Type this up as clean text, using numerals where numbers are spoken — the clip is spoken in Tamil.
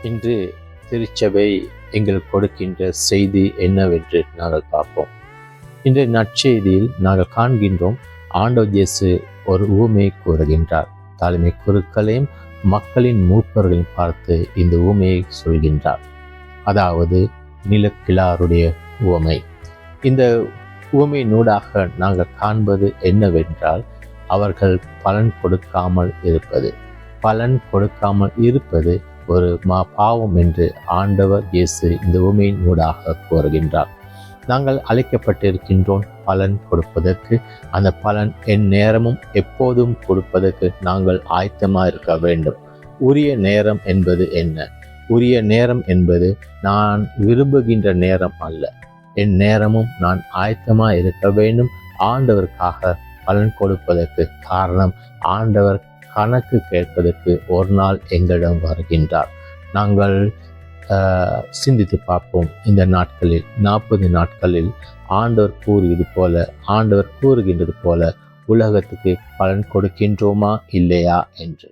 இன்று திருச்சபை எங்களுக்கு கொடுக்கின்ற செய்தி என்னவென்று நாங்கள் பார்ப்போம். இன்றைய நற்செய்தியில் நாங்கள் காண்கின்றோம், ஆண்டவர் இயேசு ஒரு உவமையை கூறுகின்றார். தலைமை குருக்களையும் மக்களின் மூப்பர்களையும் பார்த்து இந்த உவமையை சொல்கின்றார். அதாவது நிலக்கிழாருடைய உவமை. இந்த உவமையினூடாக நாங்கள் காண்பது என்னவென்றால், அவர்கள் பலன் கொடுக்காமல் இருப்பது ஒரு பாவம் என்று ஆண்டவர் இயேசு இந்த உவமையின் ஊடாக கூறுகின்றார். நாங்கள் அழைக்கப்பட்டிருக்கின்றோம் பலன் கொடுப்பதற்கு. அந்த பலன் என் நேரமும் எப்போதும் கொடுப்பதற்கு நாங்கள் ஆயத்தமாக இருக்க வேண்டும். உரிய நேரம் என்பது என்ன? உரிய நேரம் என்பது நான் விரும்புகின்ற நேரம் அல்ல. என் நேரமும் நான் ஆயத்தமாக இருக்க வேண்டும் ஆண்டவருக்காக பலன் கொடுப்பதற்கு. காரணம், ஆண்டவர் கணக்கு கேட்பதற்கு ஒரு நாள் எங்களிடம் வருகின்றார். நாங்கள் சிந்தித்து பார்ப்போம். இந்த நாட்களில் 40 நாட்களில் ஆண்டவர் கூறுகின்றது போல உலகத்துக்கு பலன் கொடுக்கின்றோமா இல்லையா என்று.